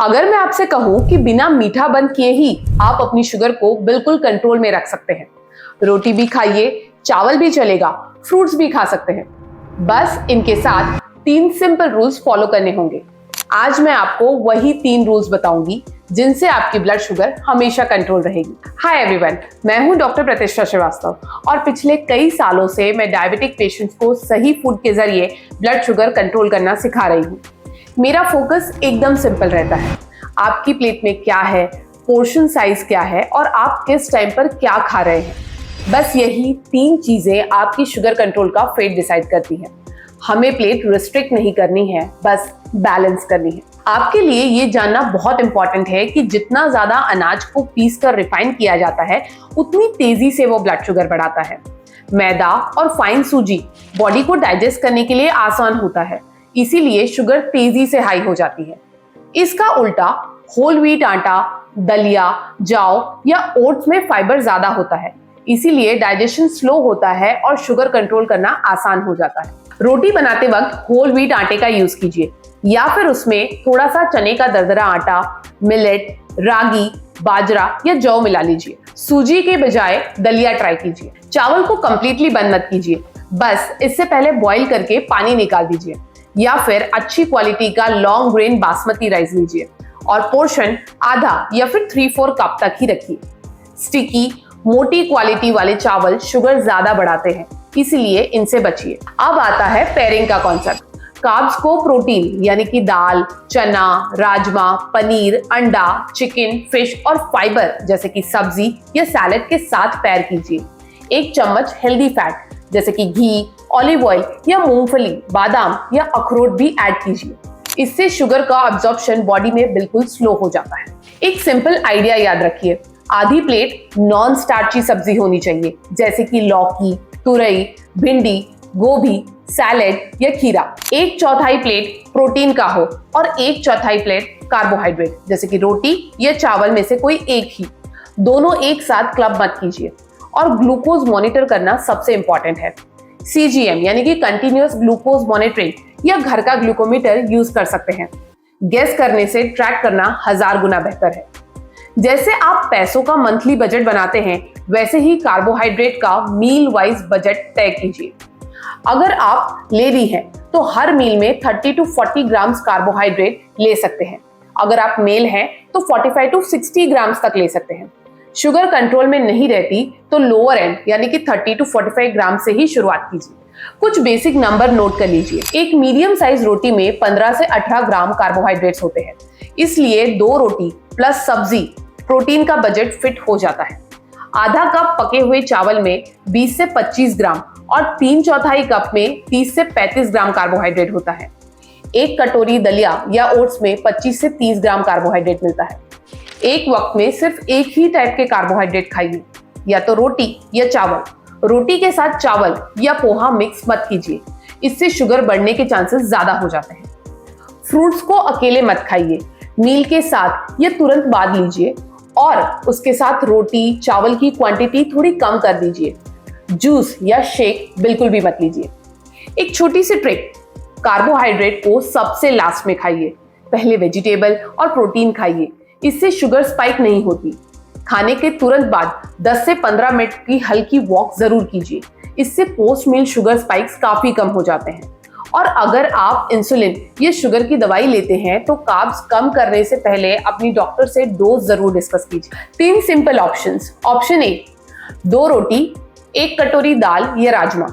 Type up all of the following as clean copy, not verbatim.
अगर मैं आपसे कहूं कि बिना मीठा बंद किए ही आप अपनी शुगर को बिल्कुल कंट्रोल में रख सकते हैं, रोटी भी खाइए, चावल भी चलेगा, फ्रूट्स भी खा सकते हैं, बस इनके साथ 3 सिंपल रूल्स फॉलो करने होंगे। आज मैं आपको वही 3 रूल्स बताऊंगी जिनसे आपकी ब्लड शुगर हमेशा कंट्रोल रहेगी। हाय एवरीवन, मैं हूं डॉक्टर प्रतिष्ठा श्रीवास्तव और पिछले कई सालों से मैं डायबिटिक पेशेंट्स को सही फूड के जरिए ब्लड शुगर कंट्रोल करना सिखा रही हूं। मेरा फोकस एकदम सिंपल रहता है, आपकी प्लेट में क्या है, पोर्शन साइज क्या है और आप किस टाइम पर क्या खा रहे हैं। बस यही 3 चीजें आपकी शुगर कंट्रोल का फेट डिसाइड करती हैं। हमें प्लेट रिस्ट्रिक्ट नहीं करनी है, बस बैलेंस करनी है। आपके लिए ये जानना बहुत इंपॉर्टेंट है कि जितना ज्यादा अनाज को पीस कर रिफाइन किया जाता है, उतनी तेजी से वो ब्लड शुगर बढ़ाता है। मैदा और फाइन सूजी बॉडी को डाइजेस्ट करने के लिए आसान होता है, इसीलिए शुगर तेजी से हाई हो जाती है। इसका उल्टा होल व्हीट आटा, दलिया, जौ या ओट्स में फाइबर ज्यादा होता है, इसीलिए डाइजेशन स्लो होता है और शुगर कंट्रोल करना आसान हो जाता है। रोटी बनाते वक्त होल व्हीट आटे का यूज कीजिए या फिर उसमें थोड़ा सा चने का दरदरा आटा, मिलेट, रागी, बाजरा या जौ मिला लीजिए। सूजी के बजाय दलिया ट्राई कीजिए। चावल को कंप्लीटली बंद मत कीजिए, बस इससे पहले बॉईल करके पानी निकाल दीजिए या फिर अच्छी क्वालिटी का लॉन्ग ग्रेन बासमती राइस लीजिए और पोर्शन आधा या फिर 3/4 कप तक ही रखिए। स्टिकी मोटी क्वालिटी वाले चावल शुगर ज्यादा बढ़ाते हैं, इसलिए इनसे बचिए। अब आता है पेयरिंग का कॉन्सेप्ट। कार्ब्स को प्रोटीन यानी कि दाल, चना, राजमा, पनीर, अंडा, चिकन, फिश और फाइबर जैसे कि सब्जी या सैलेड के साथ पेयर कीजिए। 1 चम्मच हेल्दी फैट जैसे कि घी, ऑलिव ऑयल या मूंगफली, बादाम या अखरोट भी ऐड कीजिए। इससे शुगर का अब्जॉर्प्शन बॉडी में बिल्कुल स्लो हो जाता है। एक सिंपल आइडिया याद रखिए, आधी प्लेट नॉन स्टार्ची सब्जी होनी चाहिए जैसे कि लौकी, तुरई, भिंडी, गोभी, सैलेड या खीरा। 1/4 प्लेट प्रोटीन का हो और 1/4 प्लेट कार्बोहाइड्रेट जैसे कि रोटी या चावल में से कोई एक ही। दोनों एक साथ क्लब मत कीजिए। और ग्लूकोज मॉनिटर करना सबसे इंपॉर्टेंट है। CGM यानी कि कंटिन्यूअस ग्लूकोज मॉनिटरिंग या घर का ग्लूकोमीटर यूज कर सकते हैं। गेस करने से ट्रैक करना 1000 गुना बेहतर है। जैसे आप पैसों का मंथली बजट बनाते हैं, वैसे ही कार्बोहाइड्रेट का मील वाइज बजट तय कीजिए। अगर आप लेडी हैं तो हर मील में 30 to 40 ग्राम्स कार्बोहाइड्रेट ले सकते हैं। अगर आप मेल हैं तो 45 to 60 ग्राम्स तक ले सकते हैं। शुगर कंट्रोल में नहीं रहती तो लोअर एंड यानी कि 30 to 45 ग्राम से ही शुरुआत कीजिए। कुछ बेसिक नंबर नोट कर लीजिए। एक मीडियम साइज रोटी में 15 से 18 ग्राम कार्बोहाइड्रेट्स होते हैं, इसलिए 2 रोटी प्लस सब्जी प्रोटीन का बजट फिट हो जाता है। आधा कप पके हुए चावल में 20 से 25 ग्राम और 3/4 कप में 30 से 35 ग्राम कार्बोहाइड्रेट होता है। 1 कटोरी दलिया या ओट्स में 25 से 30 ग्राम कार्बोहाइड्रेट मिलता है। एक वक्त में सिर्फ एक ही टाइप के कार्बोहाइड्रेट खाइए, या तो रोटी या चावल। रोटी के साथ चावल या पोहा मिक्स मत कीजिए, इससे शुगर बढ़ने के चांसेस ज्यादा हो जाते हैं। फ्रूट्स को अकेले मत खाइए, मील के साथ या तुरंत बाद लीजिए और उसके साथ रोटी चावल की क्वांटिटी थोड़ी कम कर दीजिए। जूस या शेक बिल्कुल भी मत लीजिए। एक छोटी सी ट्रिक, कार्बोहाइड्रेट को सबसे लास्ट में खाइए, पहले वेजिटेबल और प्रोटीन खाइए, इससे शुगर स्पाइक नहीं होती। खाने के तुरंत बाद 10 से 15 मिनट की हल्की वॉक जरूर कीजिए, इससे पोस्ट मील शुगर स्पाइक्स काफी कम हो जाते हैं। और अगर आप इंसुलिन या शुगर की दवाई लेते हैं तो कार्ब्स कम करने से पहले अपनी डॉक्टर से डोज जरूर डिस्कस कीजिए। 3 सिंपल ऑप्शंस। ऑप्शन ए, 2 रोटी, 1 कटोरी दाल या राजमा,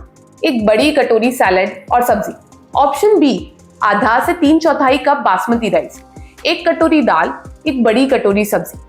1 बड़ी कटोरी सैलेड और सब्जी। ऑप्शन बी, आधा से 3/4 कप बासमती राइस, 1 कटोरी दाल, 1 बड़ी कटोरी सब्जी।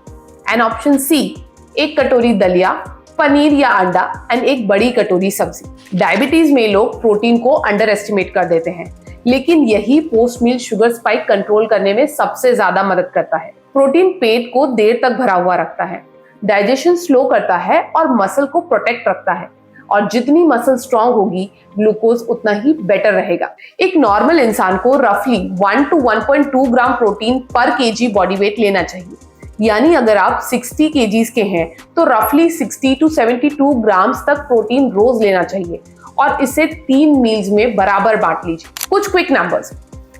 एंड ऑप्शन सी, 1 कटोरी दलिया, पनीर या अंडा एंड 1 बड़ी कटोरी सब्जी। डायबिटीज में लोग प्रोटीन को अंडर एस्टिमेट कर देते हैं, लेकिन यही पोस्ट मील शुगर स्पाइक कंट्रोल करने में सबसे ज्यादा मदद करता है। प्रोटीन पेट को देर तक भरा हुआ रखता है, डाइजेशन स्लो करता है और मसल को प्रोटेक्ट रखता है। और जितनी मसल स्ट्रांग होगी, ग्लूकोज उतना ही बेटर रहेगा। एक नॉर्मल इंसान को रफली 1 to 1.2 ग्राम प्रोटीन पर केजी बॉडी वेट लेना चाहिए। यानी अगर आप 60 केजीज के हैं तो रफली 60 to 72 ग्राम्स तक प्रोटीन रोज लेना चाहिए और इसे 3 मील्स में बराबर बांट लीजिए। कुछ क्विक नंबर्स।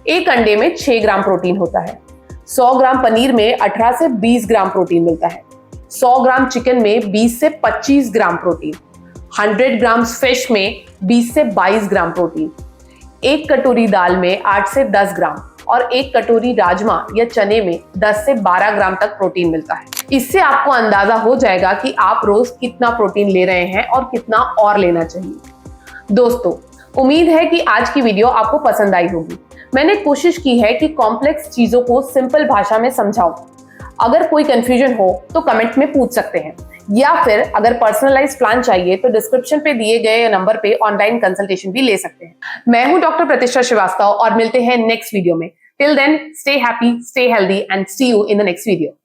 1 अंडे में 6 ग्राम प्रोटीन होता है, 100 ग्राम पनीर में 18 से 20 ग्राम प्रोटीन मिलता है। 100 ग्राम चिकन में 20 से 25 ग्राम प्रोटीन, 100 ग्राम फिश में 20 से 22 ग्राम प्रोटीन, एक कटोरी दाल में 8 से 10 ग्राम और एक कटोरी राजमा या चने में 10 से 12 ग्राम तक प्रोटीन मिलता है। इससे आपको अंदाजा हो जाएगा कि आप रोज कितना प्रोटीन ले रहे हैं और कितना और लेना चाहिए। दोस्तों, उम्मीद है कि आज की वीडियो आपको पसंद आई होगी। मैंने कोशिश की है कि कॉम्प्लेक्स चीजों को सिंपल भाषा में समझाऊं। अगर कोई कंफ्यूजन हो तो कमेंट में पूछ सकते हैं, या फिर अगर पर्सनलाइज प्लान चाहिए तो डिस्क्रिप्शन पे दिए गए नंबर पे ऑनलाइन कंसल्टेशन भी ले सकते हैं। मैं हूं डॉक्टर प्रतिष्ठा श्रीवास्तव और मिलते हैं नेक्स्ट वीडियो में। Till then, stay happy, stay healthy and see you in the next video.